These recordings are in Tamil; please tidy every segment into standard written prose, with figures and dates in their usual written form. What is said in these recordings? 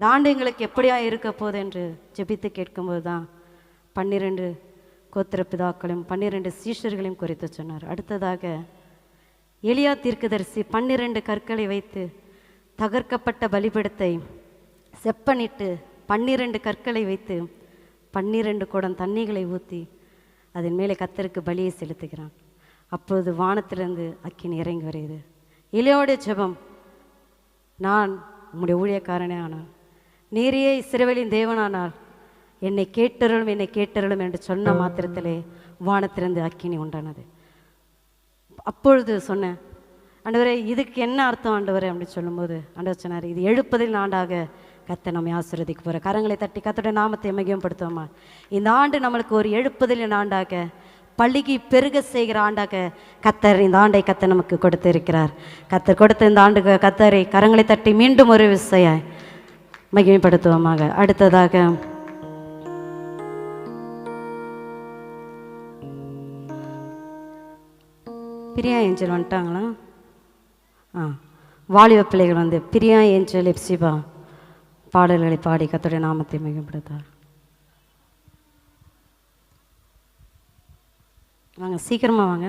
இந்த ஆண்டு எங்களுக்கு எப்படியா இருக்க போகுது என்று ஜெபித்து கேட்கும்போது தான் 12 கோத்திர பிதாக்களையும் 12 சீஷர்களையும் குறித்து சொன்னார். அடுத்ததாக எலியா தீர்க்கதரிசி 12 கற்களை வைத்து தகர்க்கப்பட்ட பலிபீடத்தை செப்பனிட்டு 12 கற்களை வைத்து 12 குடம் தண்ணிகளை ஊற்றி அதன் மேலே கர்த்தருக்கு பலியை செலுத்துகிறான். அப்பொழுது வானத்திலிருந்து அக்கினி இறங்கி வருகிறது. எலியாவுடைய ஜெபம், நான் உம்முடைய ஊழியக்காரனே ஆனால், நீரே இஸ்ரவேலின் தேவனானால் என்னை கேட்டருளும் என்று சொன்ன மாத்திரத்திலே வானத்திலிருந்து அக்கினி உண்டானது. அப்பொழுது சொன்னேன், ஆண்டவரே இதுக்கு என்ன அர்த்தம் ஆண்டவரே அப்படின்னு சொல்லும்போது ஆண்டவர் சொன்னார், இது எழுப்பதில் ஆண்டாக கர்த்தர் நம்மை ஆசீர்வதிக்க போகிற. கரங்களை தட்டி கர்த்தருடைய நாமத்தை மகிமைப்படுத்துவோமா. இந்த ஆண்டு நம்மளுக்கு ஒரு எழுப்புதலின் ஆண்டாக, பள்ளிக்கு பெருக செய்கிற ஆண்டாக கர்த்தர் இந்த ஆண்டை கர்த்தர் நமக்கு கொடுத்து இருக்கிறார். கர்த்தர் கொடுத்த இந்த ஆண்டுக்கு கர்த்தரை கரங்களை தட்டி மீண்டும் ஒரு விஷயம் மகிமைப்படுத்துவோமாக. அடுத்ததாக பிரியா ஏஞ்சல் வந்துட்டாங்களா? வாலிப பிள்ளைகள் வந்து பிரியா ஏஞ்சல் எப்சிபா பாடல்களை பாடி கர்த்தருடைய நாமத்தை மகிமைப்படுத்தார். வாங்க, சீக்கிரமா வாங்க.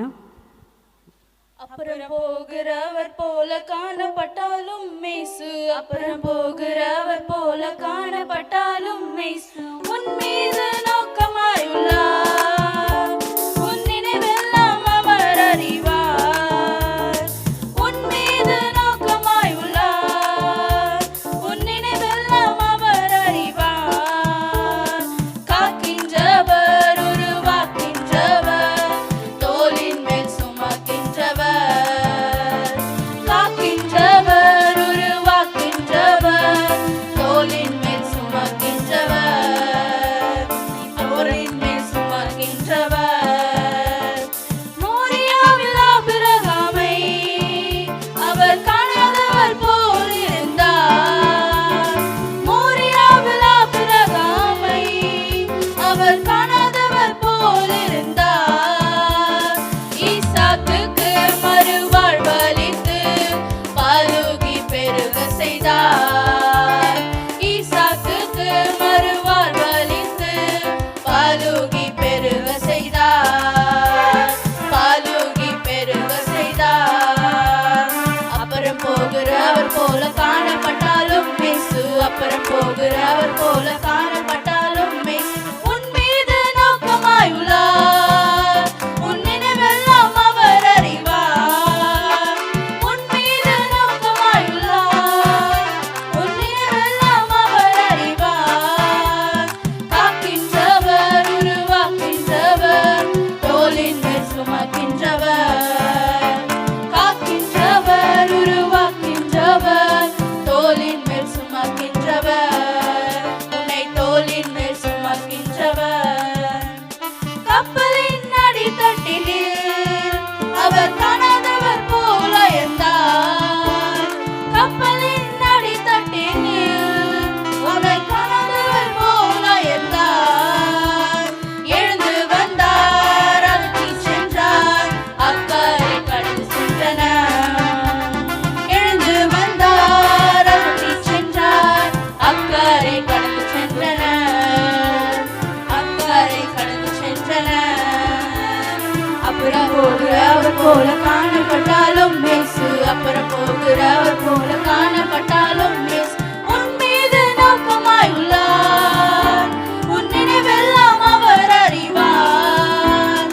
அப்புறம் போகிறவர் போல காணப்பட்டாலும் மேசு, அப்புறம் போகிறவர் போல காணப்பட்டாலும் மேசு உன் மீது நோக்கமாய் உள்ளார், உன் நினைவெல்லாம் அவர் அறிவார். உன் மீது நோக்கமாய் உள்ளார், உன் நினைவெல்லாம் அவர் அறிவார். காக்கின்றவர், உருவாக்கின்றவர், தோளின் மேல் சுமக்கின்றவர். காக்கின்றவர், உருவாக்கின்றவர், தோளின் மேல் சுமக்கின்றவர், தோளின் மேல் சுமக்கின்றவர். மோரியாவில் ஆபிரகாமை அவர் காணாதவர் போல் இருந்தார். மோரியாவில் ஆபிரகாமை அவர் காணாதவர் போல் இருந்தார். ஈசாக்குக்கு மறுவாழ்வளித்து பலுகி பெருக செய்தார். ஈசாக்குக்கு மறுவாழ்வளித்து பலுகி பெருக செய்தார், பலுகி பெருக செய்தார். அப்புறம் போகிறவர் போல காணப்பட்டாலும் மேசு, அப்புறம் போகிறவர் போல காணப்பட்டாலும் மேசு உன் மீது நோக்கமாய் உள்ளார், உன் நினைவெல்லாம் அவர் அறிவார். உன் மீது நோக்கமாய் உள்ளார், உன் நினைவெல்லாம் அவர் அறிவார். காக்கின்றவர், உருவாக்கின்றவர், தோளின் மேல் சுமக்கின்றவர். காக்கின்றவர், உருவாக்கின்றவர், தோளின் மேல் சுமக்கின்றவர், உன்னை தோளின் மேல் சுமக்கின்றவர். கப்பலின் அடித்தட்டிலில் அவர் காணாதவர் போல இருந்தார். கப்பலின் அடித்தட்டிலில் அவர் காணாதவர் போல இருந்தார். எழுந்து வந்தார், அகற்றி சென்றார், அக்கறை கடந்து சென்றனர். எழுந்து வந்தார், அகற்றி சென்றார், அக்கறை கடந்து சென்றனர், அக்கறை கடந்து சென்றனர். அப்புறம் போகிறவர் போல காணப்பட்டாலும் மேசு, அப்புறம் போகிறவர் போல காணப்பட்டாலும் மேசு உன் மீது நோக்கமாய் உள்ளார், உன் நினைவெல்லாம் அவர் அறிவார்.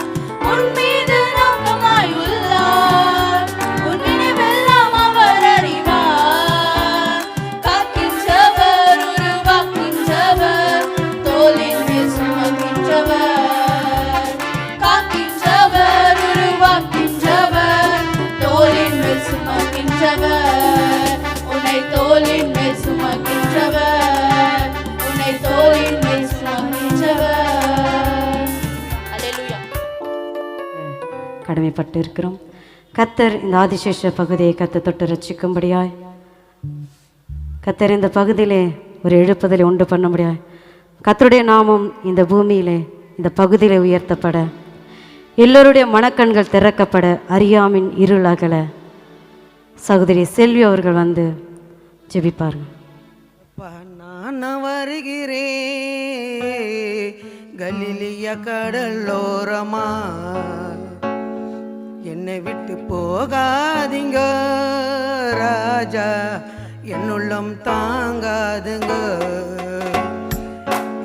உன் மீது நோக்கமாய் உள்ளார், உன் நினைவெல்லாம் அவர் அறிவார். காக்கின்றவர், உருவாக்கின்றவர், தோளின் மேல் சுமக்கின்றவர். காக்கின்றவர், உருவாக்கின்றவர், தோளின் மேல் சுமக்கின்றவர், உன்னை தோளின் மேல் சுமக்கின்றவர், உன்னை தோளின் மேல் சுமக்கின்றவர். அல்லேலூயா. கடமைப்பட்டு இருக்கிறோம். கர்த்தர் இந்த ஆதிசேஷ பகுதியை கர்த்தர் தொட்டு ரட்சிக்கும்படியாய், கர்த்தர் இந்த பகுதியிலே ஒரு எழுப்புதலை உண்டு பண்ண முடியாது. கர்த்தருடைய நாமம் இந்த பூமியிலே இந்த பகுதியிலே உயர்த்தப்பட, எல்லோருடைய மனக்கண்கள் திறக்கப்பட, அறியாமின் இருள் அகல சகோதரி செல்வி அவர்கள் வந்து ஜெபிப்பார்கள். நான் வருகிறேன் கலிலிய கடலோரமா, என்னை விட்டு போகாதீங்க ராஜா, என்னுள்ளம் தாங்காதுங்க.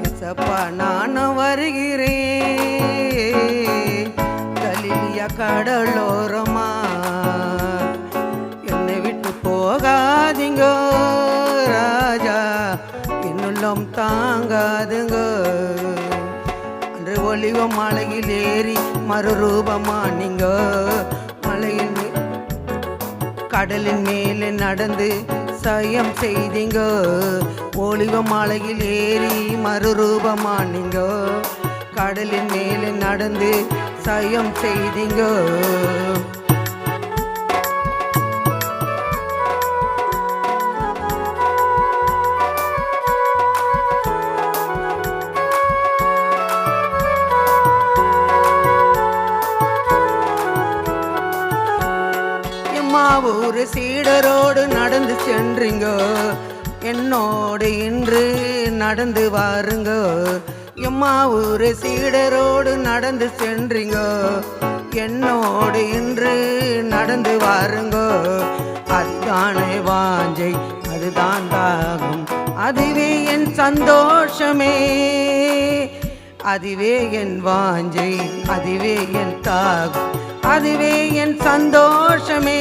ஏசப்பா நான் வருகிறேன் கலிலிய கடலோரமா, என்னை விட்டு போகாதீங்க ராஜா, என்னுள்ளம் தாங்காதுங்க. அன்று ஒளிவ மலையில் ஏறி மறுரூபமானீங்க, மலையில் கடலின் மேலே நடந்து சயம் செய்தீங்க. ஒளிவ மலையில் ஏறி மறுரூபமானீங்க, கடலின் மேலே நடந்து சயம் செய்தீங்க. ஒரு சீடரோடு நடந்து சென்றீங்க, என்னோடு இன்று நடந்து வாருங்க. எம்மா ஒரு சீடரோடு நடந்து சென்றீங்க, என்னோடு இன்று நடந்து வாருங்க. அதுதானே வாஞ்சை, அதுதான் தாகம், அதுவே என் சந்தோஷமே, அதுவே என் வாஞ்சை, அதுவே என் தாகம், அதுவே என் சந்தோஷமே.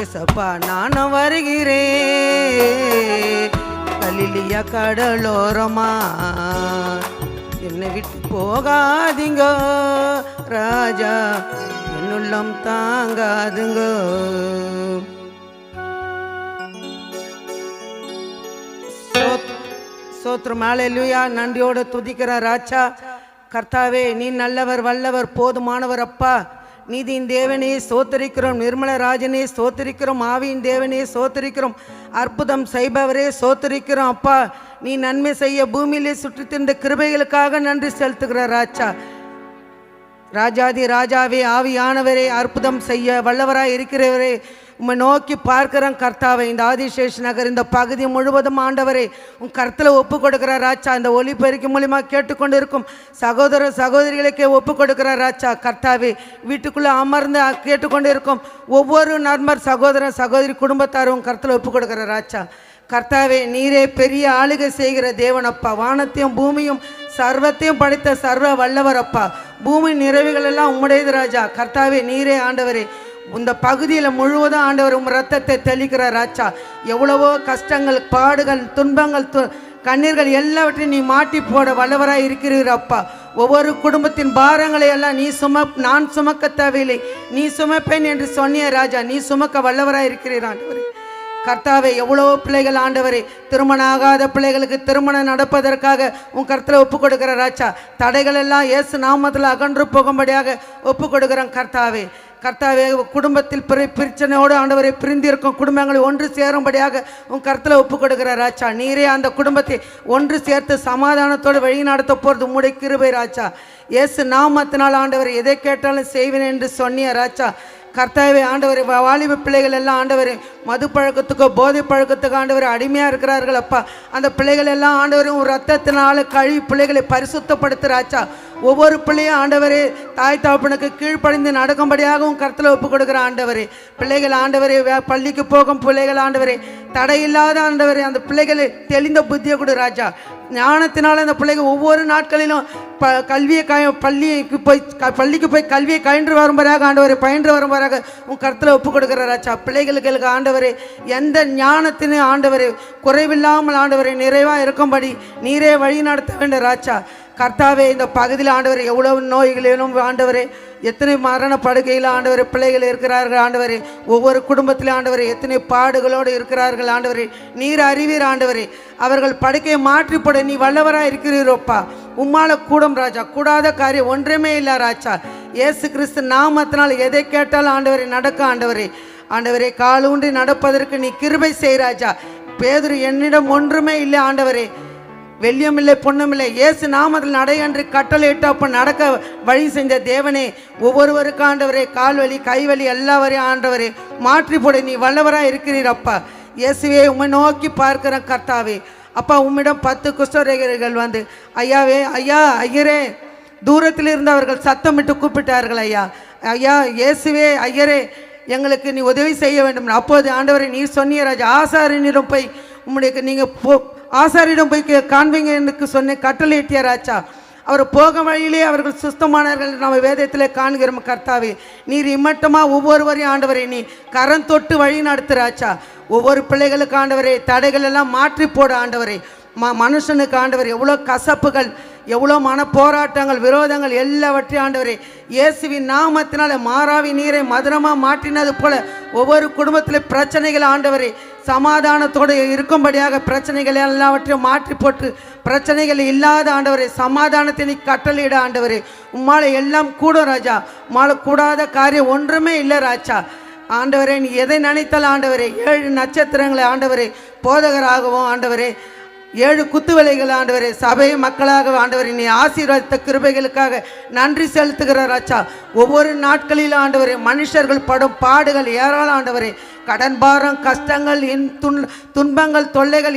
ஏசப்பா நான் வருகிறேன் கலிலிய கடலோரமா, என்னை விட்டு போகாதீங்க ராஜா, என்னுள்ளம் தாங்காதுங்க. சோத்ரம் ஹல்லேலூயா. நன்றியோடு துதிக்கிற ராஜா கர்த்தாவே, நீ நல்லவர் வல்லவர் போதுமானவர் அப்பா. நீதியின் தேவனே சோத்தரிக்கிறோம், நிர்மல ராஜனே சோத்தரிக்கிறோம், ஆவியின் தேவனே சோத்தரிக்கிறோம், அற்புதம் செய்பவரே சோத்தரிக்கிறோம் அப்பா. நீ நன்மை செய்ய பூமியிலே சுற்றி தின்ற கிருபைகளுக்காக நன்றி செலுத்துகிற ராஜா. ராஜாதி ராஜாவே ஆவியானவரே அற்புதம் செய்ய வல்லவராய் இருக்கிறவரே உம்மை நோக்கி பார்க்கிறோம் கர்த்தாவை. இந்த ஆதிசேஷ் நகர் இந்த பகுதி முழுவதும் ஆண்டவரே உன் கருத்தில் ஒப்பு கொடுக்கிற ராஜா. இந்த ஒலிபெருக்கி மூலிமா கேட்டுக்கொண்டு இருக்கும் சகோதர சகோதரிகளுக்கே ஒப்பு கொடுக்கிற ராஜா கர்த்தாவே. வீட்டுக்குள்ளே அமர்ந்து கேட்டுக்கொண்டு இருக்கும் ஒவ்வொரு நண்பர் சகோதர சகோதரி குடும்பத்தாரும் உன் கருத்தில் ஒப்பு கொடுக்கிற ராஜா கர்த்தாவே. நீரே பெரிய ஆளுகை செய்கிற தேவனப்பா. வானத்தையும் பூமியும் சர்வத்தையும் படைத்த சர்வ வல்லவரப்பா. பூமி நிறைவுகள் எல்லாம் உம்முடையது ராஜா கர்த்தாவே. நீரே ஆண்டவரே இந்த பகுதியில் முழுவதும் ஆண்டவர் உம் ரத்தத்தை தெளிக்கிற ராஜா. எவ்வளவோ கஷ்டங்கள், பாடுகள், துன்பங்கள், கண்ணீர்கள் எல்லாவற்றையும் நீ மாட்டி போட வல்லவராய் இருக்கிறீரப்பா. ஒவ்வொரு குடும்பத்தின் பாரங்களை எல்லாம் நான் சுமக்க தேவையில்லை, நீ சுமப்பேன் என்று சொன்னிய ராஜா. நீ சுமக்க வல்லவராய் இருக்கிறீர் ஆண்டவரே கர்த்தாவே. எவ்வளோ பிள்ளைகள் ஆண்டவரே திருமணம் ஆகாத பிள்ளைகளுக்கு திருமணம் நடப்பதற்காக உன் கருத்தில் ஒப்பு கொடுக்கிற ராஜா. தடைகள் எல்லாம் இயேசு நாமத்தில் அகன்று போகும்படியாக ஒப்பு கொடுக்குறோம் கர்த்தாவே. கர்த்தாவே குடும்பத்தில் பிரச்சனையோடு ஆண்டவரை பிரிந்திருக்கும் குடும்பங்களை ஒன்று சேரும்படியாக உன் கருத்தில் ஒப்பு கொடுக்கிற ராஜா. நீரே அந்த குடும்பத்தை ஒன்று சேர்த்து சமாதானத்தோடு வழி நடத்த போகிறது உம்முடைய கிருபை ராஜா. இயேசு நாமத்தினால் ஆண்டவர் எதை கேட்டாலும் செய்வேன் என்று சொன்னிய ராஜா கர்த்தாவே. ஆண்டவர் வாலிப பிள்ளைகள் எல்லாம் ஆண்டவர் மது பழக்கத்துக்கோ போதை பழக்கத்துக்கோ ஆண்டவர் அடிமையாக இருக்கிறார்கள் அப்பா. அந்த பிள்ளைகள் எல்லாம் ஆண்டவரும் ரத்தத்தினால கழுவி பிள்ளைகளை பரிசுத்தப்படுத்துகிறாச்சா. ஒவ்வொரு பிள்ளையும் ஆண்டவரே தாய் தகப்பனுக்கு கீழ்ப்படிந்து நடக்கும்படியாகவும் கருத்தில் ஒப்பு கொடுக்குற ஆண்டவரே. பிள்ளைகள் ஆண்டவரே பள்ளிக்கு போகும் பிள்ளைகள் ஆண்டவரே தடையில்லாத ஆண்டவரே அந்த பிள்ளைகளை தெளிந்த புத்தியை கொடு ராஜா. ஞானத்தினால அந்த பிள்ளைகள் ஒவ்வொரு நாட்களிலும் பள்ளிக்கு போய் கல்வியை கயின்று வரும்படியாக ஆண்டவரை பயின்று வரும்படியாக உன் கருத்தில் ஒப்பு கொடுக்குற ராஜா. பிள்ளைகளுக்கு ஆண்டவரே எந்த ஞானத்திനും ஆண்டவரே குறைவில்லாமல் ஆண்டவரை நிறைவாக இருக்கும்படி நீரே வழி நடத்த வேண்டிய ராஜா கர்த்தாவே. இந்த பகுதியில் ஆண்டவர் எவ்வளவு நோய்களிலும் ஆண்டவரே எத்தனை மரண படுக்கையில் ஆண்டவர் பிள்ளைகள் இருக்கிறார்கள் ஆண்டவரே. ஒவ்வொரு குடும்பத்திலும் ஆண்டவரே எத்தனை பாடுகளோடு இருக்கிறார்கள் ஆண்டவரே. நீர் அறிவீர் ஆண்டவரே. அவர்கள் படுக்கையை மாற்றிப்பட நீ வல்லவராக இருக்கிறீரோப்பா. உம்மால கூடும் ராஜா, கூடாத காரியம் ஒன்றுமே இல்லை ராஜா. இயேசு கிறிஸ்து நாமத்தினால் எதை கேட்டாலும் ஆண்டவரை நடக்க ஆண்டவரே. ஆண்டவரே காலூன்றி நடப்பதற்கு நீ கிருபை செய் ராஜா. பேதுரு என்னிடம் ஒன்றுமே இல்லை ஆண்டவரே, வெள்ளியும் இல்லை பொண்ணும் இல்லை, இயேசு நாமத்தில் நடையன்று கட்டளையிட்டு அப்போ நடக்க வழி செஞ்ச தேவனே. ஒவ்வொருவருக்கு ஆண்டவரே கால்வலி கைவலி எல்லாவரையும் ஆண்டவரே மாற்றி போட நீ வல்லவராக இருக்கிறீர் அப்பா. இயேசுவே உம்மை நோக்கி பார்க்கிறேன் கர்த்தாவே. அப்பா உம்மிடம் 10 குஷ்டரோகிகள் வந்து ஐயாவே ஐயா ஐயரே தூரத்தில் இருந்து அவர்கள் சத்தமிட்டு கூப்பிட்டார்கள். ஐயா ஐயா இயேசுவே ஐயரே எங்களுக்கு நீ உதவி செய்ய வேண்டும். அப்போது ஆண்டவரை நீ சொன்னீர் ராஜா, ஆசாரியனிடம் போய் உம்முடைய நீங்கள் ஆசாரியிடம் போய் காண்பீங்க என்று சொன்ன கட்டளை ராஜா. அவர் போக வழியிலே அவர்கள் சுத்தமானார்கள் நம்ம வேதத்திலே காண்கிறோம் கர்த்தாவே. நீர் இம்மட்டமாக ஒவ்வொருவரையும் ஆண்டவரை நீ கரம் தொட்டு வழி நடத்துகிறாச்சா. ஒவ்வொரு பிள்ளைகளுக்கு ஆண்டவரே தடைகள் எல்லாம் மாற்றி போட ஆண்டவரே. மனுஷனுக்கு ஆண்டவர் எவ்வளோ கசப்புகள், எவ்வளோ மன போராட்டங்கள், விரோதங்கள் எல்லாவற்றையும் ஆண்டவரே இயேசுவின் நாமத்தினால மாறாவி நீரை மதுரமாக மாற்றினது போல ஒவ்வொரு குடும்பத்தில் பிரச்சனைகள் ஆண்டவரே சமாதானத்தோடு இருக்கும்படியாக பிரச்சனைகள் எல்லாவற்றையும் மாற்றி போட்டு பிரச்சனைகள் இல்லாத ஆண்டவரே சமாதானத்தை நீ கட்டளையிட ஆண்டவரே. உம்மால எல்லாம் கூடும் ராஜா. உம்மால கூடாத காரியம் ஒன்றுமே இல்லை ராஜா. ஆண்டவரே நீ எதை நினைத்தால் ஆண்டவரே 7 நட்சத்திரங்களை ஆண்டவரே போதகராகவும் ஆண்டவரே 7 குத்துவிலைகள் ஆண்டவரே சபை மக்களாக ஆண்டவரே நீ ஆசீர்வாதித்த கிருபைகளுக்காக நன்றி செலுத்துகிறார் ராஜா. ஒவ்வொரு நாட்களிலும் ஆண்டவரே மனுஷர்கள் படும் பாடுகள் ஏராளம் ஆண்டவரே. கடன் பாரம், கஷ்டங்கள், துன்பங்கள், தொல்லைகள்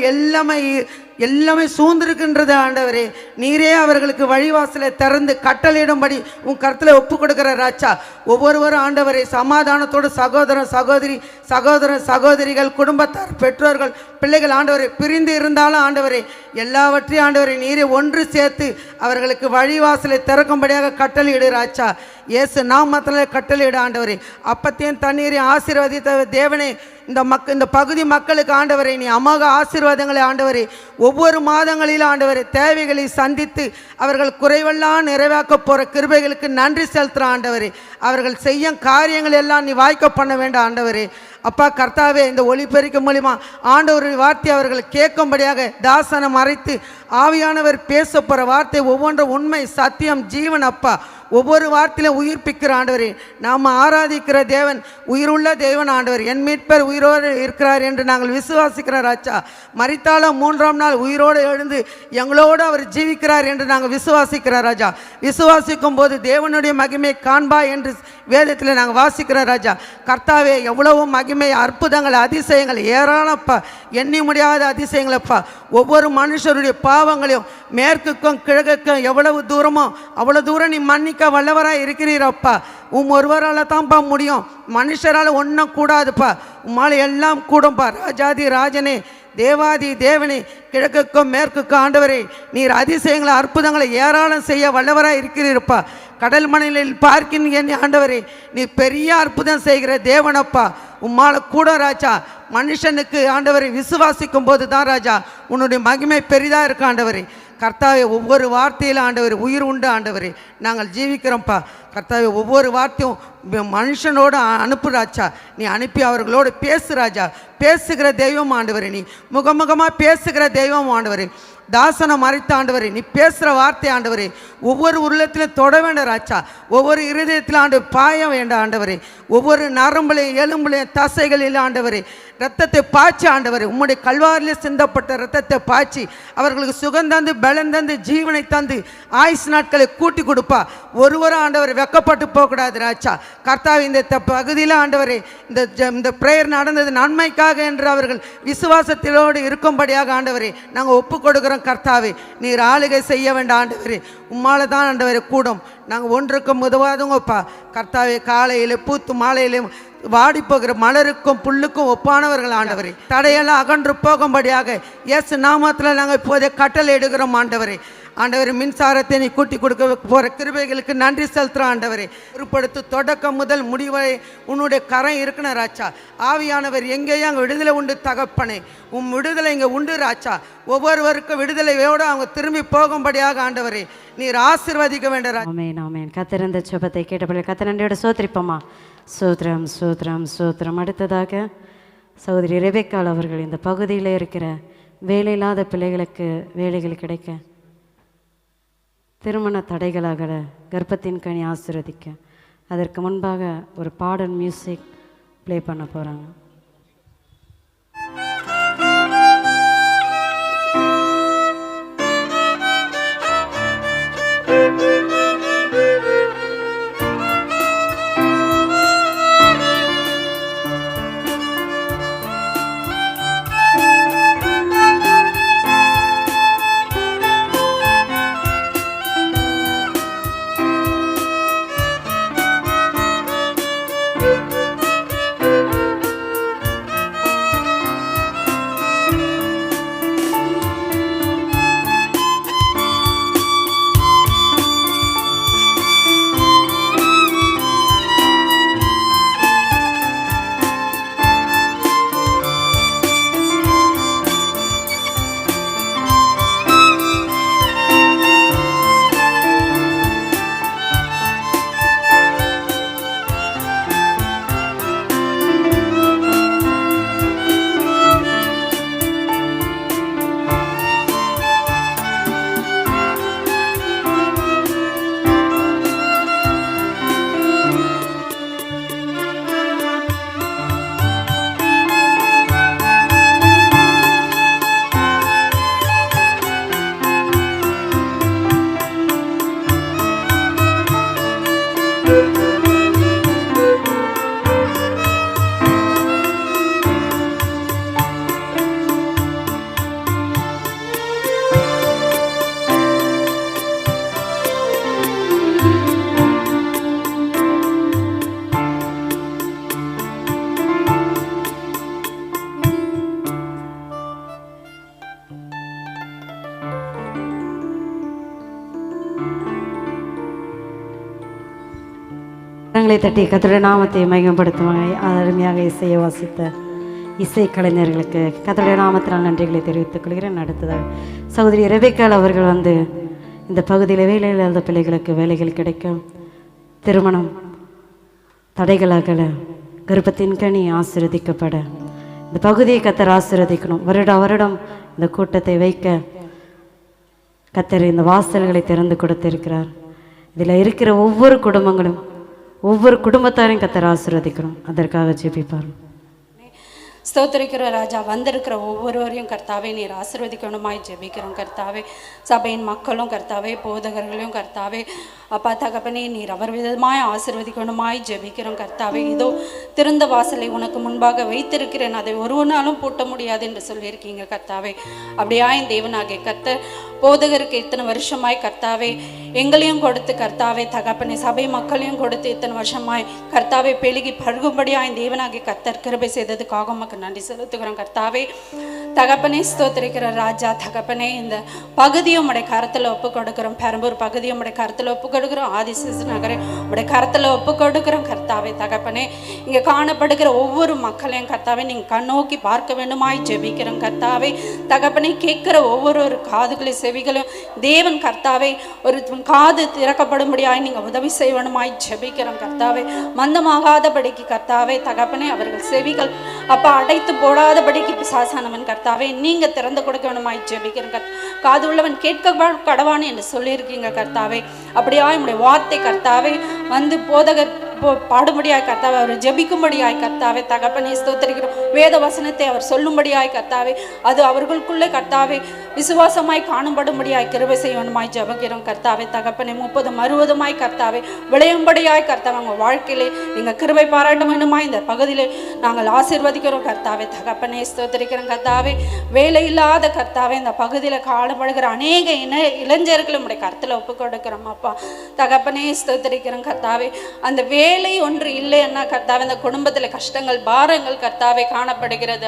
எல்லாமே சூழ்ந்திருக்கின்றது ஆண்டவரே. நீரே அவர்களுக்கு வழிவாசலை திறந்து கட்டளையிடும்படி உன் கருத்தில் ஒப்பு கொடுக்கிற ராஜா. ஒவ்வொருவரும் ஆண்டவரே சமாதானத்தோடு சகோதரன் சகோதரிகள், குடும்பத்தார், பெற்றோர்கள், பிள்ளைகள் ஆண்டவரே பிரிந்து இருந்தாலும் ஆண்டவரே எல்லாவற்றையும் ஆண்டவரே நீரே ஒன்று சேர்த்து அவர்களுக்கு வழிவாசலை திறக்கும்படியாக கட்டளையிடு ராஜா. இயேசு நாமத்தில் கட்டளையிட ஆண்டவரே. அப்பத்தையும் தண்ணீரையும் ஆசீர்வதித்த தேவனே இந்த பகுதி மக்களுக்கு ஆண்டவரே நீ அமோக ஆசீர்வாதங்களை ஆண்டவரே ஒவ்வொரு மாதங்களிலும் ஆண்டவரே தேவைகளை சந்தித்து அவர்கள் குறைவெல்லாம் நிறைவேற்ற போகிற கிருபைகளுக்கு நன்றி செலுத்துகிற ஆண்டவரே. அவர்கள் செய்யும் காரியங்கள் எல்லாம் நீ வாய்க்க பண்ண வேண்டாம் ஆண்டவரே. அப்பா கர்த்தாவே இந்த ஒளிபெருக்க மூலிமா ஆண்டவருடைய வார்த்தை அவர்கள் கேட்கும்படியாக தாசனை மறைத்து ஆவியானவர் பேச போகிற வார்த்தை ஒவ்வொன்றும் உண்மை, சத்தியம், ஜீவன். அப்பா ஒவ்வொரு வார்த்தையிலும் உயிர்ப்பிக்கிற ஆண்டவரே. நாம் ஆராதிக்கிற தேவன் உயிருள்ள தேவன் ஆண்டவர். என் மீட்பர் உயிரோடு இருக்கிறார் என்று நாங்கள் விசுவாசிக்கிறார் ராஜா. மரித்தாலும் 3ஆம் நாள் உயிரோடு எழுந்து எங்களோடு அவர் ஜீவிக்கிறார் என்று நாங்கள் விசுவாசிக்கிறார் ராஜா. விசுவாசிக்கும் போது தேவனுடைய மகிமை காண்பா என்று வேதத்தில் நாங்கள் வாசிக்கிறோம் ராஜா. கர்த்தாவே எவ்வளவு மகிமை, அற்புதங்கள், அதிசயங்கள் ஏராளப்பா, எண்ணி முடியாத அதிசயங்களப்பா. ஒவ்வொரு மனுஷருடைய பாவங்களையும் மேற்குக்கும் கிழக்குக்கும் எவ்வளவு தூரமோ அவ்வளோ தூரம் நீ மன்னிக்க வல்லவராக இருக்கிறீரப்பா. ஒருவரால் தான்ப்பா முடியும், மனுஷரால் ஒன்றும் கூடாதுப்பா. உம்மால் எல்லாம் கூடும்பா. ராஜாதி ராஜனே, தேவாதி தேவனே, கிழக்குக்கும் மேற்குக்கும் ஆண்டவரே நீர் அதிசயங்களை அற்புதங்களை ஏராளம் செய்ய வல்லவராக இருக்கிறீரப்பா. கடல் மணலில் பார்க்கின் ஆண்டவரே நீ பெரிய அற்புதம் செய்கிற தேவனப்பா. உம்மால கூட ராஜா மனுஷனுக்கு ஆண்டவரை விசுவாசிக்கும் போது தான் ராஜா உன்னுடைய மகிமை பெரிதாக இருக்கு ஆண்டவரே. கர்த்தாவே ஒவ்வொரு வார்த்தையில் ஆண்டவர் உயிர் உண்டு ஆண்டவரே நாங்கள் ஜீவிக்கிறோம்ப்பா. கர்த்தாவே ஒவ்வொரு வார்த்தையும் மனுஷனோடு அனுப்புராஜா. நீ அனுப்பி அவர்களோடு பேசு ராஜா. பேசுகிற தெய்வம் ஆண்டவரே, நீ முகமுகமாக பேசுகிற தெய்வம் ஆண்டவரே. தாசனை மறைத்த ஆண்டவரே நீ பேசுகிற வார்த்தை ஆண்டவரே ஒவ்வொரு உள்ளத்திலும் தொட வேண்டாம் ராஜா. ஒவ்வொரு இருதயத்திலும் ஆண்டு பாய வேண்டாம் ஆண்டவரே. ஒவ்வொரு நரம்புலையும் எலும்புலையும் தசைகளில் ஆண்டவரே ரத்தத்தை பாய்ச்சி ஆண்டவரே உம்முடைய கல்வாரில் சிந்தப்பட்ட ரத்தத்தை பாய்ச்சி அவர்களுக்கு சுகம் தந்து பலன் தந்து ஜீவனை தந்து ஆயுசு நாட்களை கூட்டி கொடுப்பா. ஒருவரும் ஆண்டவர் வெக்கப்பட்டு போகக்கூடாது ராஜா. கர்த்தாவே இந்த பகுதியில் ஆண்டவரே இந்த பிரேயர் நடந்தது நன்மைக்காக என்று அவர்கள் விசுவாசத்திலோடு இருக்கும்படியாக ஆண்டவரே நாங்கள் ஒப்பு கொடுக்குறோம். கர்த்தாவே நீர் ஆளுகை செய்ய வேண்டாம் ஆண்டவரே. உம்மால தான் ஆண்டவரே கூடும். நாங்கள் ஒன்றுக்கும் உதவாதுங்கப்பா. கர்த்தாவே காலையில் பூத்து மாலையிலும் வாடி போகிற மலருக்கும் புல்லுக்கும் ஒப்பானவர்கள் ஆண்டவரே. தடையெல்லாம் அகன்று போகும்படியாக இயேசு நாமத்தில் நாங்கள் இப்போதே கட்டளை எடுக்கிறோம் ஆண்டவரே. ஆண்டவரே மின்சாரத்தை நீ கூட்டி கொடுக்க போகிற கிருபைகளுக்கு நன்றி செலுத்துகிறோம் ஆண்டவரே. பொறுப்படுத்து தொடக்கம் முதல் முடிவரை உன்னுடைய கரம் இருக்கணும் ராஜா. ஆவியானவர் எங்கேயும் அங்கே விடுதலை உண்டு தகப்பனே. உன் விடுதலை இங்கே உண்டு ராஜா. ஒவ்வொருவருக்கும் விடுதலையோடு அவங்க திரும்பி போகும்படியாக ஆண்டவரே நீர் ஆசீர்வதிக்க வேண்டாம். ஆமென் ஆமென். கத்திருந்த ஜெபத்தை கேட்டபடி கத்த நன்றியோட சோத்திரிப்போமா. சோத்ரம் சோத்ரம் சோத்ரம். அடுத்ததாக சகோதரி ரெபெக்காள் அவர்கள் இந்த பகுதியில் இருக்கிற வேலையில்லாத பிள்ளைகளுக்கு வேலைகள் கிடைக்க, திருமண தடைகளாக கர்ப்பத்தின் கனி ஆசீர்வதிக்க, அதற்கு முன்பாக ஒரு பாடல் மியூசிக் ப்ளே பண்ண போகிறாங்க. கரங்களை தட்டி கர்த்தருடைய நாமத்தை மகிமைப்படுத்துவாங்க. அருமையாக இசையை வாசித்த இசை கலைஞர்களுக்கு கர்த்தருடைய நாமத்தினால் நன்றிகளை தெரிவித்துக் கொள்கிறேன். அடுத்ததாக சகோதரி ரெபேக்காள் அவர்கள் வந்து இந்த பகுதியில் வேலை இல்லாத பிள்ளைகளுக்கு வேலைகள் கிடைக்கும், திருமணம் தடைகளாகல, கர்ப்பத்தின் கனி ஆசீர்வதிக்கப்பட இந்த பகுதியை கர்த்தர் ஆசீர்வதிக்கணும். வருடம் இந்த கூட்டத்தை வைக்க கர்த்தர் இந்த வாசல்களை திறந்து கொடுத்திருக்கிறார். இதில் இருக்கிற ஒவ்வொரு குடும்பங்களும் ஒவ்வொரு குடும்பத்தாரையும் கர்த்தர் ஆசீர்வதிக்கணும். அதற்காக ஜெபிப்பார். ஸ்தோத்திரிக்கிற ராஜா, வந்திருக்கிற ஒவ்வொருவரையும் கர்த்தாவே நீர் ஆசீர்வதிக்கணுமாய் ஜெபிக்கிறோம். கர்த்தாவே சபையின் மக்களும் கர்த்தாவே போதகர்களையும் கர்த்தாவே அப்பா தகப்பனே நீர் அவர் விதமாய் ஆசீர்வதிக்கணுமாய் ஜெபிக்கிறோம். கர்த்தாவே இதோ திறந்த வாசலை உனக்கு முன்பாக வைத்திருக்கிறேன், அதை ஒரு நாளும் பூட்ட முடியாது என்று சொல்லியிருக்கீங்க. கர்த்தாவே அப்படியாய் தேவனாகிய கர்த்தர் போதகருக்கு இத்தனை வருஷமாய் கர்த்தாவே எங்களையும் கொடுத்து கர்த்தாவே தகப்பனே சபை மக்களையும் கொடுத்து இத்தனை வருஷமாய் கர்த்தாவே பெருகி பருகும்படியாய் தேவனாகிய கர்த்தர் கிருபை செய்ததுக்காக உமக்கு நன்றி செலுத்துகிறோம். கர்த்தாவே தகப்பனே ஸ்தோத்திரிக்கிற ராஜா, தகப்பனே இந்த பகுதியும் உடைய கருத்தில் ஒப்பு கொடுக்கிறோம். பெரம்பூர் பகுதியும் உடைய கருத்தில் ஒப்பு கொடுக்கிறோம். ஆதிசிசு நகரை உடைய கருத்தில் ஒப்பு கொடுக்கிறோம். கர்த்தாவே தகப்பனே இங்கே காணப்படுகிற ஒவ்வொரு மக்களையும் கர்த்தாவே நீங்கள் கண்ணோக்கி பார்க்க வேண்டுமாய் ஜெபிக்கிறோம். கர்த்தாவே தகப்பனே கேட்கிற ஒவ்வொரு காதுகளையும் செவிகளும் தேவன் கர்த்தாவே ஒரு காது திறக்கப்படும்படியாய் நீங்கள் உதவி செய்வனுமாய் ஜெபிக்கிறோம். கர்த்தாவே மந்தமாகாதபடிக்கு கர்த்தாவே தகப்பனே அவர்கள் செவிகள் அப்பா அடைத்து போடாதபடிக்கு பிசாசானவன் கர்த்தாவே நீங்கள் திறந்து கொடுக்க வேணுமாய் ஜெபிக்கிறோம். காது உள்ளவன் கேட்க கடவானு என்று சொல்லியிருக்கீங்க. கர்த்தாவே அப்படியா உங்களுடைய வார்த்தை கர்த்தாவே வந்து போதகர் பாடும்படியாய் கர்த்தாவே அவர் ஜெபிக்கும்படியாய் கர்த்தாவே தகப்பனே ஸ்தோத்திரிக்கிறோம். வேத வசனத்தை அவர் சொல்லும்படியாய் கர்த்தாவே அது அவர்களுக்குள்ளே கர்த்தாவே விசுவாசமாய் காணும்படும்படியாய் கிருபை செய்வனுமாய் ஜெபிக்கிறோம். கர்த்தாவே தகப்பனே 30-60 கர்த்தாவே விளையும்படியாய் கர்த்தாவே உங்கள் வாழ்க்கையிலே நீங்கள் கிருபை பாராட்ட வேண்டுமாய் இந்த பகுதியில் நாங்கள் ஆசீர்வதிக்கிறோம். கர்த்தாவே தகப்பனே ஸ்தோத்திரிக்கிறோம். கர்த்தாவே வேலை இல்லாத கர்த்தாவே இந்த பகுதியில் காணப்படுகிற அநேக இளைஞர்களும் உடைய கருத்தில் ஒப்பு கொடுக்கிறோம். அப்பா தகப்பனே ஸ்தோத்திரிக்கிறோம். கர்த்தாவே அந்த வேலை ஒன்று இல்லைன்னா கர்த்தாவே அந்த குடும்பத்தில் கஷ்டங்கள் பாரங்கள் கர்த்தாவே காணப்படுகிறது.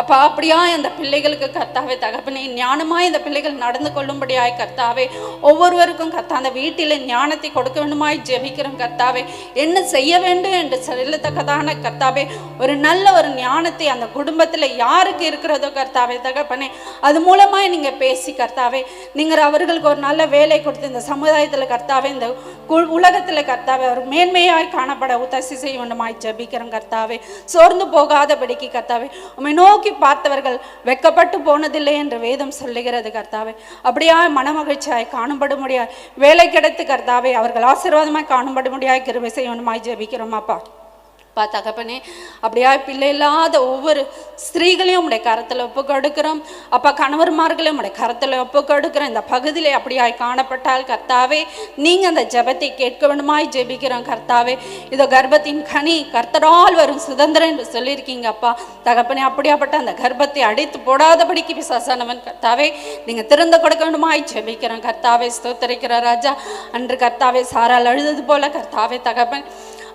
அப்பா அப்படியா அந்த பிள்ளைகளுக்கு கர்த்தாவே தகப்பனே ஞானமாய் இந்த பிள்ளைகள் நடந்து கொள்ளும்படியாய் கர்த்தாவே ஒவ்வொருவருக்கும் கர்த்தா அந்த வீட்டில் ஞானத்தை கொடுக்க வேண்டுமாய் ஜெபிக்கிறோம். கர்த்தாவே என்ன செய்ய வேண்டும் என்று சொல்லத்தக்கதான கர்த்தாவே ஒரு நல்ல ஒரு ஞானத்தை அந்த குடும்பத்தில் யாருக்கு இருக்கிறதோ கர்த்தாவே தகப்பனே அது மூலமாய் நீங்கள் பேசி கர்த்தாவே நீங்கள் அவர்களுக்கு ஒரு நல்ல வேலை கொடுத்து இந்த சமுதாயத்தில் கர்த்தாவே இந்த உலகத்தில் கர்த்தாவே அவர் மேன்மையாய் காணப்பட உதவி செய்ய வேண்டுமாய் ஜெபிக்கிறோம். கர்த்தாவே சோர்ந்து போகாதபடிக்கு கர்த்தாவே உம்மை நோக்கி பார்த்தவர்கள் வெட்கப்பட்டு போனதில்லை என்று வேதம் சொல்லுகிறது. கர்த்தாவே அப்படியா மனமகிழ்ச்சியாய் காணப்படும்படியாய் வேலை கிடைத்து கர்த்தாவே அவர்கள் ஆசீர்வாதமாய் காணப்படும்படியாய் கிருபை செய்யணுமாய் ஜெபிக்கிறோம். அப்பா தகப்பனே அப்படியா பிள்ளை இல்லாத ஒவ்வொரு ஸ்திரீகளையும் உடைய கரத்தில் ஒப்பு கொடுக்கிறோம். அப்பா கணவர்மார்களையும் உடைய கரத்தில் ஒப்பு கொடுக்கிறோம். இந்த பகுதியிலே அப்படியாய் காணப்பட்டால் கர்த்தாவே நீங்கள் அந்த ஜெபத்தை கேட்க வேண்டுமாய் ஜெபிக்கிறோம். கர்த்தாவே இதோ கர்ப்பத்தின் கனி கர்த்தரால் வரும் சுதந்திரம் என்று சொல்லியிருக்கீங்க. அப்பா தகப்பனே அப்படியாப்பட்ட அந்த கர்ப்பத்தை அடைத்து போடாதபடிக்கு பிசாசானவன் கர்த்தாவே நீங்கள் திறந்து கொடுக்க வேண்டுமாய் ஜெபிக்கிறோம். கர்த்தாவே ஸ்தோத்திரிக்கிற ராஜா, அன்று கர்த்தாவே சாரால் அழுதது போல கர்த்தாவே தகப்பன்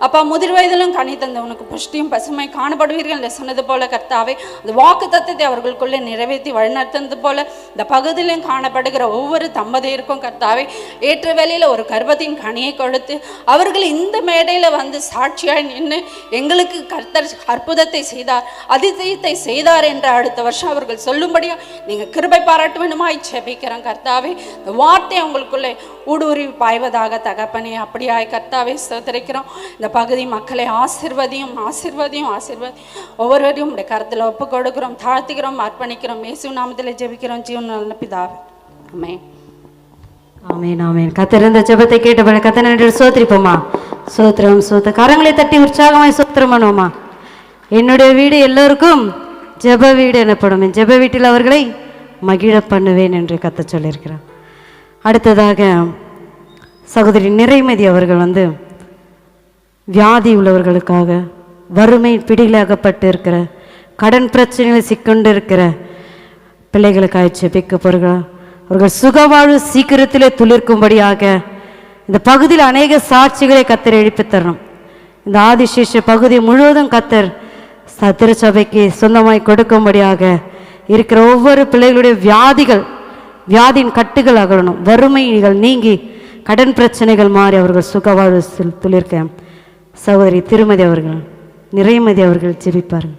அப்பா முதிர் வயதிலும் கனி தந்த உனக்கு புஷ்டியும் பசுமை காணப்படுவீர்கள் என்று சொன்னது போல கர்த்தாவே அந்த வாக்கு தத்துவத்தை அவர்களுக்குள்ளே நிறைவேற்றி வழிநடத்துனது போல இந்த பகுதியிலும் காணப்படுகிற ஒவ்வொரு தம்பதியருக்கும் கர்த்தாவே ஏற்ற வேளையில் ஒரு கர்ப்பத்தின் கனியை கொடுத்து அவர்கள் இந்த மேடையில் வந்து சாட்சியாய் நின்று எங்களுக்கு கர்த்தர் அற்புதத்தை செய்தார், அதிசயத்தை செய்தார் என்று அடுத்த வருஷம் அவர்கள் சொல்லும்படியா நீங்கள் கிருபை பாராட்ட வேண்டுமாய் ஜெபிக்கிறோம். கர்த்தாவே இந்த வார்த்தை அவங்களுக்குள்ளே ஊடுருவி பாய்வதாக தகப்பனே அப்படியாய் கர்த்தாவே ஸ்தோத்திரிக்கிறோம். இந்த பகுதி மக்களை ஆசீர்வதியும் ஒவ்வொருவரையும் உடைய கருத்தில் ஒப்பு கொடுக்கிறோம், தாழ்த்துகிறோம், அர்ப்பணிக்கிறோம். இயேசு நாமத்தில் ஜெபிக்கிறோம் ஜீவன் நல்ல பிதாவே, ஆமென். ஆமென் ஆமென். கர்த்தர் இந்த ஜெபத்தை கேட்டபடி கர்த்தர் நன்றி சோத்திரிப்போமா. சோத்திரம் கரங்களை தட்டி உற்சாகமாய் சோத்திரம் பண்ணுவோமா. என்னுடைய வீடு எல்லோருக்கும் ஜெப வீடு எனப்படும், என் ஜெப வீட்டில் அவர்களை மகிழ பண்ணுவேன் என்று கர்த்தர் சொல்லியிருக்கிறார். அடுத்ததாக சகோதரி நிறைமதி அவர்கள் வந்து வியாதி உள்ளவர்களுக்காக, வறுமை பிடியிலாகப்பட்டு இருக்கிற, கடன் பிரச்சனைகளை சிக்கொண்டு இருக்கிற பிள்ளைகளுக்காக ஜெபிக்க போகிறார். அவர்கள் சுகவாழ்வு சீக்கிரத்திலே துளிர்க்கும்படியாக இந்த பகுதியில் அநேக சாட்சிகளை கர்த்தர் எழுப்பி தரணும். இந்த ஆதிசேஷ பகுதி முழுவதும் கர்த்தர் திருச்சபைக்கு சொந்தமாய் கொடுக்கும்படியாக இருக்கிற ஒவ்வொரு பிள்ளைகளுடைய வியாதியின் கட்டுகள் அகலணும், வறுமைகள் நீங்கி கடன் பிரச்சனைகள் மாறி அவர்கள் சுகவாழ்வு துளிர்க்க சகோதரி திருமதி அவர்கள், நிறைமதி அவர்கள் ஜெபிப்பார்கள்.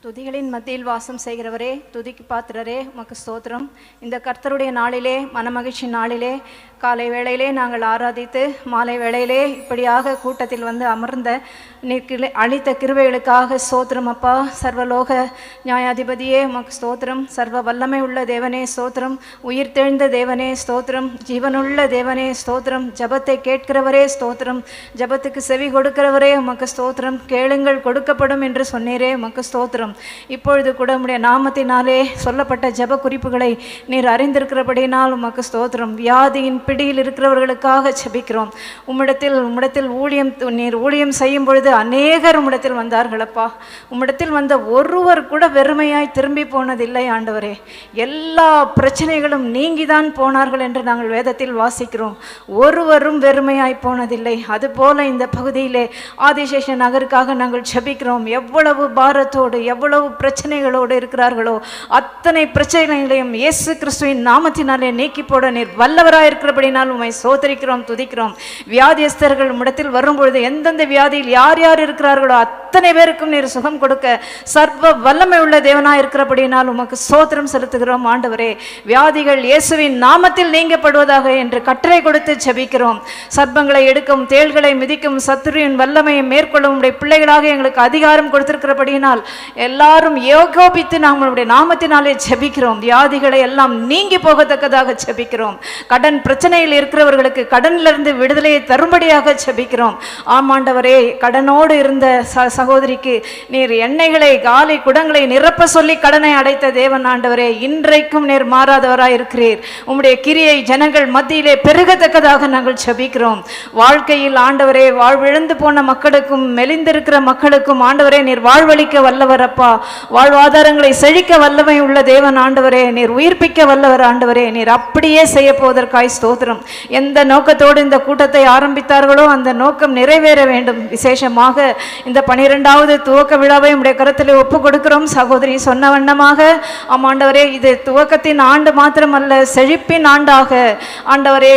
துதிகளின் மத்தியில் வாசம் செய்கிறவரே, துதிக்கு பாத்திரரே, உமக்கு ஸ்தோத்திரம். இந்த கர்த்தருடைய நாளிலே, மனமகிழ்ச்சி நாளிலே, காலை வேளையிலே நாங்கள் ஆராதித்து மாலை வேளையிலே இப்படியாக கூட்டத்தில் வந்து அமர்ந்த நீர் அளித்த கிருபைகளுக்காக ஸ்தோத்திரம் அப்பா. சர்வலோக நியாயாதிபதியே உமக்கு ஸ்தோத்திரம். சர்வ வல்லமை உள்ள தேவனே ஸ்தோத்திரம். உயிர் தெழுந்த தேவனே ஸ்தோத்திரம். ஜீவனுள்ள தேவனே ஸ்தோத்திரம். ஜபத்தை கேட்கிறவரே ஸ்தோத்திரம். ஜபத்துக்கு செவி கொடுக்கிறவரே உமக்கு ஸ்தோத்திரம். கேளுங்கள் கொடுக்கப்படும் என்று சொன்னீரே உமக்கு ஸ்தோத்திரம். இப்பொழுது கூட உம்முடைய நாமத்தினாலே சொல்லப்பட்ட ஜப குறிப்புகளை நீர் அறிந்திருக்கிறபடினால் உமக்கு ஸ்தோத்திரம். வியாதியின் பிடியில் இருக்கிறவர்களுக்காக ஜெபிக்கிறோம். உம்மிடத்தில் நீர் ஊழியம் செய்யும் பொழுது அநேகர் உம்மிடத்தில் வந்தார்களப்பா. உம்மிடத்தில் வந்த ஒருவர் கூட வெறுமையாய் திரும்பி போனதில்லை ஆண்டவரே. எல்லா பிரச்சனைகளும் நீங்கிதான் போனார்கள் என்று நாங்கள் வேதத்தில் வாசிக்கிறோம். ஒருவரும் வெறுமையாய் போனதில்லை. அதுபோல இந்த பகுதியிலே ஆதிசேஷ நகருக்காக நாங்கள் ஜெபிக்கிறோம். எவ்வளவு பாரத்தோடு எவ்வளவு பிரச்சனைகளோடு இருக்கிறார்களோ அத்தனை பிரச்சனைகளையும் இயேசு கிறிஸ்துவின் நாமத்தினாலே நீக்கி போட நீர் வல்லவராய் இருக்கிறபடினால் உம்மை ஸ்தோத்திரிக்கிறோம், துதிக்கிறோம். வியாதியஸ்தர்கள் உம்மிடத்தில் வரும்பொழுது எந்தெந்த வியாதியில் யார் யார் இருக்கிறார்களோ அத்தனை பேருக்கும் நீர் சுகம் கொடுக்க சர்வ வல்லமை உள்ள தேவனாய் இருக்கிறபடினால் உமக்கு ஸ்தோத்திரம் செலுத்துகிறோம் ஆண்டவரே. வியாதிகள் இயேசுவின் நாமத்தில் நீங்கப்படுவதாக என்று கட்டளை கொடுத்து ஜெபிக்கிறோம். சர்ப்பங்களை எடுக்கும், தேள்களை மிதிக்கும், சத்துருவின் வல்லமையை மேற்கொள்ளும் உடைய பிள்ளைகளாக எங்களுக்கு அதிகாரம் கொடுத்திருக்கிறபடியினால் எல்லாரும் யோகோபித்து நம்மளுடைய நாமத்தினாலே ஜெபிக்கிறோம். வியாதிகளை எல்லாம் நீங்கி போகத்தக்கதாக ஜெபிக்கிறோம். கடன் பிரச்சனையில் இருக்கிறவர்களுக்கு கடனிலிருந்து விடுதலையை தரும்படியாக ஜெபிக்கிறோம். ஆமாண்டவரே, கடனோடு இருந்த சகோதரிக்கு நீர் எண்ணெய்களை காலி குடங்களை நிரப்ப சொல்லி கடனை அடைத்த தேவன் ஆண்டவரே, இன்றைக்கும் நீர் மாறாதவராய் இருக்கிறீர். உம்முடைய கிரியை ஜனங்கள் மத்தியிலே பெருகத்தக்கதாக நாங்கள் ஜெபிக்கிறோம். வாழ்க்கையில் ஆண்டவரே, வாழ்விழந்து போன மக்களுக்கும் மெலிந்திருக்கிற மக்களுக்கும் ஆண்டவரே நீர் வாழ்வளிக்க வல்லவர் அப்பா. வாழ்வாதாரங்களை செழிக்க வல்லமை உள்ள தேவன் ஆண்டவரே, நீர் உயிர்ப்பிக்க வல்லவர் ஆண்டவரே. நீர் அப்படியே செய்ய போவதற்காய் ஸ்தோத்திரம். எந்த நோக்கத்தோடு இந்த கூட்டத்தை ஆரம்பித்தார்களோ அந்த நோக்கம் நிறைவேற வேண்டும். விசேஷமாக இந்த 12வது துவக்க விழாவை உடைய கருத்தில் ஒப்பு கொடுக்கிறோம். சகோதரி சொன்ன வண்ணமாக ஆமாண்டவரே, இது துவக்கத்தின் ஆண்டு மாத்திரமல்ல, செழிப்பின் ஆண்டாக ஆண்டவரே,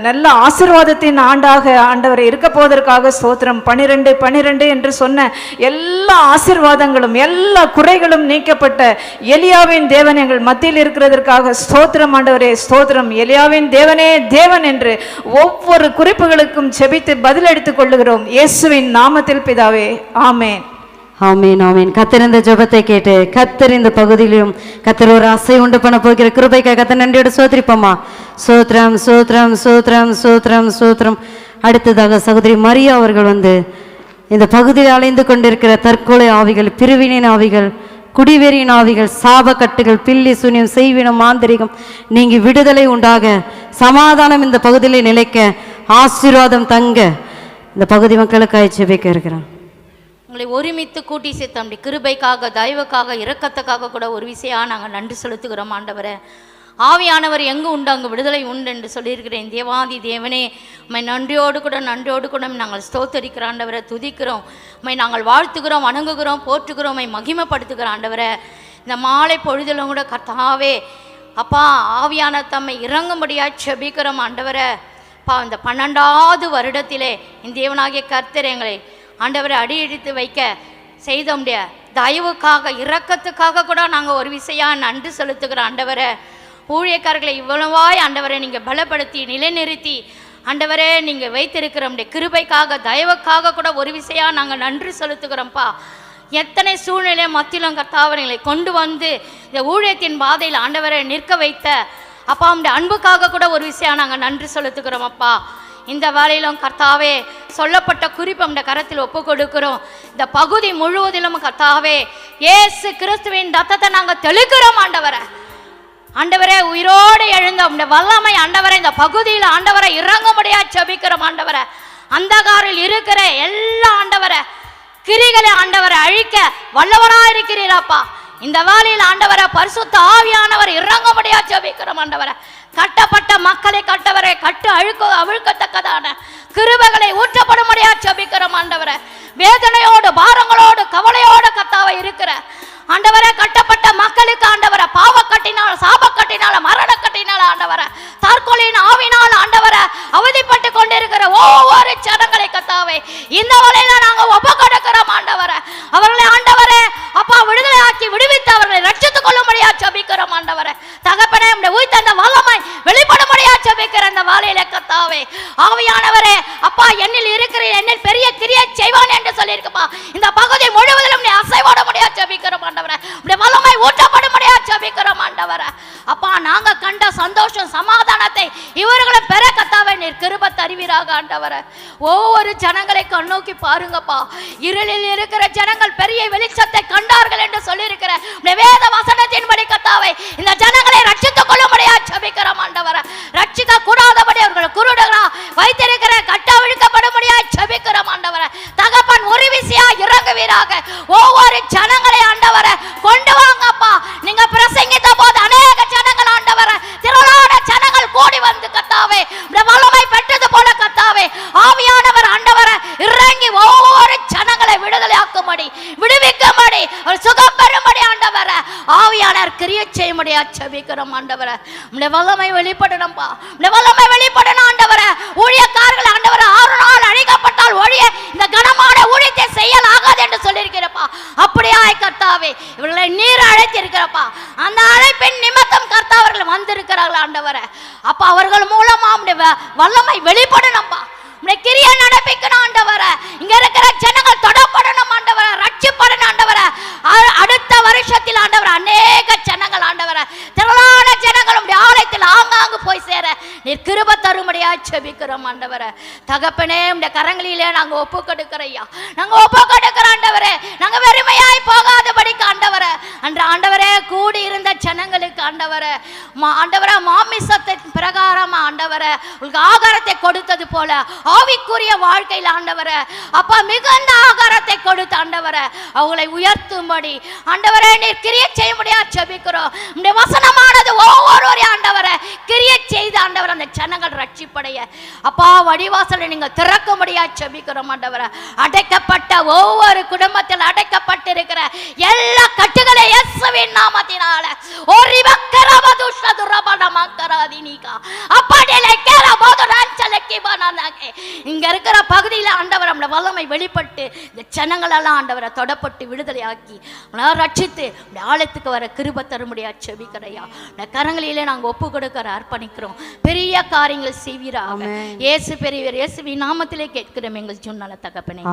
நல்ல ஆசீர்வாதத்தின் ஆண்டாக ஆண்டவரே இருக்க போவதற்காக ஸ்தோத்திரம். 12 என்று சொன்ன எல்லா ஆசீர்வாதங்களும் எல்லா குறைகளும் நீக்கப்பட்ட எலியாவின் தேவன் எங்கள் மத்தியில் இருக்கிறதற்காக ஸ்தோத்திரம் ஆண்டவரே, ஸ்தோத்திரம். எலியாவின் தேவனே தேவன் என்று ஒவ்வொரு குறிப்புகளுக்கும் ஜெபித்து பதில் எடுத்துக் கொள்ளுகிறோம் இயேசுவின் நாமத்தில் பிதாவே, ஆமென். ஆமீன், ஆமீன். கத்தர் இந்த ஜெபத்தை கேட்டு கத்தர் இந்த பகுதியிலும் கத்தர் ஒரு அசை உண்டு பண்ண போகிற கிருபைக்காக கத்தர் நன்றியோடு சோத்திரிப்போமா. சோத்ரம் சோத்ரம் சோத்ரம் சோத்ரம் சோத்ரம். அடுத்ததாக சகோதரி மரியா அவர்கள் வந்து இந்த பகுதியில் அலைந்து கொண்டிருக்கிற தற்கொலை ஆவிகள், பிரிவினின் ஆவிகள், குடிவெறியின் ஆவிகள், சாபக்கட்டுகள், பில்லி சூன்யம், செய்வினம், மாந்திரிகம் நீங்கி விடுதலை உண்டாக, சமாதானம் இந்த பகுதியில் நிலைக்க, ஆசீர்வாதம் தங்க இந்த பகுதி மக்களுக்காக ஜெபிக்க இருக்கிறான். உங்களை ஒருமித்து கூட்டி சேர்த்த அப்படி கிருபைக்காக, தயவுக்காக, இரக்கத்துக்காக கூட ஒரு விஷயம் நாங்கள் நன்றி செலுத்துகிறோம் ஆண்டவரே. ஆவியானவர் எங்கு உண்டு அங்கு விடுதலை உண்டு என்று சொல்லியிருக்கிறேன். தேவாதி தேவனே, உம்மை நன்றியோடு கூட நாங்கள் ஸ்தோத்தரிக்கிற ஆண்டவரை, துதிக்கிறோம். உம்மை நாங்கள் வாழ்த்துகிறோம், வணங்குகிறோம், போற்றுகிறோம், உம்மை மகிமைப்படுத்துகிற ஆண்டவரை. இந்த மாலை பொழுதிலும் கூட கர்த்தாவே அப்பா, ஆவியான தம்மை இறங்கும்படியாக செபிக்கிறோம் ஆண்டவரை. அப்பா, இந்த 12வது வருடத்திலே இந்த தேவனாகிய கர்த்தர் எங்களை ஆண்டவரை அடியெடுத்து வைக்க செய்த முடிய தயவுக்காக, இரக்கத்துக்காக கூட நாங்கள் ஒரு விஷயம் நன்றி செலுத்துகிற ஆண்டவரை. ஊழியக்காரர்களை இவ்வளவாய் ஆண்டவரை நீங்கள் பலப்படுத்தி நிலைநிறுத்தி ஆண்டவரே நீங்கள் வைத்திருக்கிற கிருபைக்காக, தயவுக்காக கூட ஒரு விஷயம் நாங்கள் நன்றி செலுத்துகிறோம்ப்பா. எத்தனை சூழ்நிலை மத்தியிலும் கர்த்தாவர்களை கொண்டு வந்து இந்த ஊழியத்தின் பாதையில் ஆண்டவரை நிற்க வைத்த அப்பா, உடைய அன்புக்காக கூட ஒரு விஷயம் நாங்கள் நன்றி செலுத்துகிறோம் அப்பா. இந்த வேலையிலும் கர்த்தாவே சொல்லப்பட்ட குறிப்பு அந்த கரத்தில் ஒப்பு கொடுக்கிறோம். இந்த பகுதி முழுவதிலும் கர்த்தாவே இயேசு கிறிஸ்துவின் ரத்தத்தை நாங்கள் தெளிக்கிறோம் ஆண்டவரை. ஆண்டவரே, உயிரோடு எழுந்த உடைய வல்லமை ஆண்டவரை இந்த பகுதியில் ஆண்டவரை இறங்கும்படியா ஜெபிக்கிறோம் ஆண்டவரை. அந்தகாரில் இருக்கிற எல்லா ஆண்டவரை கிரிகளை ஆண்டவரை அழிக்க வல்லவராக இருக்கிறீராப்பா. இந்த வேலையில் ஆண்டவரை பரிசுத்த ஆவியானவர் இறங்கும்படியா ஜெபிக்கிறோம் ஆண்டவரை. கட்டப்பட்ட மக்களை கட்டவரை கட்டு அவிழ்க்கத்தக்கதான கிருபைகளை ஊற்றப்படும்படியா ஜெபிக்கிறோம் ஆண்டவரை. வேதனையோடு, பாரங்களோடு, கவலையோடு கர்த்தாவே இருக்கிற ஆண்டவரை கட்டப்பட்ட மக்களுக்கு ஆண்டவரை பாவக்கட்டினால், சாபக்கட்டினால, மரணக்கட்டினால ஆண்டவரை, தற்கொலையின் ஆவினால் ஆண்டவரை அவதிப்பட்டு கொண்டிருக்கிற ஒவ்வொரு ஜனங்களை கர்த்தாவே இந்த வலையில நாங்க ஒப்பு கொடுக்கிறோம் ஆண்டவரே. அவர்களை ஆண்டவரே அப்பா விடுதலை ஆக்கி விடுவித்து அவர்களை ரட்சித்துக் கொள்ளும்படியா ஜெபிக்கிறோம் ஆண்டவரே. தகப்பனே உம்முடைய உயிர் தந்த வல்லமை வெளிப்படும்படியா ஜெபிக்கிற இந்த வாழையில கர்த்தாவே ஆவியானவரே அப்பா என்னில் இருக்கிற என்னில் பெரிய கிரியை செய்வான் என்று சொல்லியிருக்கப்பா. இந்த பகுதி முழுவதிலும் நீ அசைவாட முடியா ஜெபிக்கிறோம் ஆண்டவரே. உம்முடைய வல்லமை ஊற்றப்படும்படியா ஜெபிக்கிறோம் ஆண்டவரே. அப்பா நாங்க கண்ட சந்தோஷம் சமாதானத்தை இவர்களும் பெற கர்த்தாவே நீர் கிருபை தருவீராக ஆண்டவரே. ஒவ்வொரு ஜனங்களை கண்ணோக்கி பாருங்கப்பா. இருளில் இருக்கிற ஜனங்கள் பெரிய வெளிச்சத்தை கண்டார்கள் என்று சொல்லியிருக்கிற வேத வசனத்தின்படி கர்த்தாவே இந்த ஜனங்களை ரட்சித்துக் கொள்ளும்படியா ஜெபிக்கிறோம் ஆண்டவரே. ரட்சிக்க கூடாதபடி அவர்கள் குருடர்களா வைத்திருக்கிற கட்டவிழ்க்கப்படும்படியா ஜெபிக்கிறோம் ஆண்டவரே. தகப்பன் ஒரு விசையா இறங்குவீராக. ஒவ்வொரு ஜனங்களை ஆண்டவரே கொண்டு வாங்கப்பா. நீங்க பிரசங்கித்த போது அநேக ஜனங்கள் ஆண்டவரே திரளான ஜனங்கள் கூடி வந்து கர்த்தாவே வல்லமை பெற்றது போல கர்த்தாவே ஆவியானவர் ஆண்டவரே இறங்கி ஒவ்வொரு ஜனங்களை விடுதலையாக்கும்படி விடுவிக்கும்படி சுகம் பெறும்படி ஆண்டவரே ஆவியானவர் கிரியை செய்யும்படியா ஜெபிக்கிறோம் ஆண்டவரே. உம்முடைய வல்லமை வெளிப்படணும்பா. உம்முடைய வல்லமை வெளிப்படணும் ஆண்டவரே. ஊழியக்காரர்கள் ஆண்டவரே 6 நாள் அழிக்கப்பட்டால் ஒழிய இந்த கனமான ஊழியத்தை செய்யலாகாது என்று சொல்லியிருக்கிறப்பா. அப்படியே கர்த்தாவே இவர்களை நீர் அழைத்திருக்கிறப்பா. அந்த அழைப்பின் நிமித்தம் கர்த்தாவர்கள் வந்திருக்கிறார்கள் ஆண்டவரே. அப்ப அவர்கள் மூலமா வல்லமை வெளிப்படணும்பா. கிரியை நடப்பிக்கணும் ஆண்டவரே. இங்க இருக்கிற ஜனங்கள் தொடப்படணும் ஆண்டவரே. ரட்சிப்படணும் ஆண்டவரே. அடுத்த வருஷத்தில் ஆண்டவரே அநேக ஜனங்கள் ஆண்டவரே திரளான ஜனங்கள் உம்முடைய ஆலயத்தில் ஆங்காங்கு போய் சேர நீர் கிருபை தரும்படியா ஜெபிக்கிறோம் ஆண்டவரே. தகப்பனே உம்முடைய கரங்களிலே நாங்க ஒப்பு கொடுக்கிறோம். நாங்க ஒப்பு கொடுக்கிறோம் ஆண்டவரே. நாங்க வெறுமையாய் போகாதபடிக்கு ஆண்டவரே அன்று ஆண்டவரே கூடி இருந்த ஜனங்களுக்கு ஆண்டவரே ஆண்டவரே மாமிசத்தின் பிரகாரம் ஆண்டவரே உங்களுக்கு ஆகாரத்தை கொடுத்தது போல ஆவிக்குரிய வாழ்க்கையில் ஆண்டவரே அப்பா மிகுந்த ஆகாரத்தை கொடுத்து ஆண்டவரே அவங்களை உயர்த்தும்படி ஆண்டவரே நீர் கிரியை செய்யும்படியா ஜெபிக்கிறோம். உம்முடைய வசனமானது ஒவ்வொருவரையும் ஆண்டவரே கிரியை செய்து ஆண்டவரே அந்த ஜனங்கள் ரட்சிப்படைய அப்பா வடிவாசலை நீங்க திறக்கும்படியா ஜெபிக்கிறோம் ஆண்டவரே. அடைக்கப்பட்ட ஒவ்வொரு குடும்பத்தில் அடைக்கப்பட்டிருக்கிற எல்லா கட்டுகளை இயேசுவின் நாமத்தினால ஒரு இங்க இருக்கிற பகுதியில் ஆண்டவர் நம்முடைய வல்லமை வெளிப்பட்டு இந்த ஜனங்கள் எல்லாம் ஆண்டவரை தொடப்பட்டு விடுதலையாக்கி ரட்சித்து ஆலயத்துக்கு வர கிருபை தரும்படியா ஜெபிக்கிறையா. இந்த கரங்களிலே நாங்கள் ஒப்பு கொடுக்கிற அர்ப்பணிக்கிறோம். பெரிய காரியங்கள் செய்வீராக. இயேசு பெரியவர் இயேசுவின் நாமத்திலே கேட்கிறோம் எங்கள் ஜீவன் நல்ல தகப்பனே.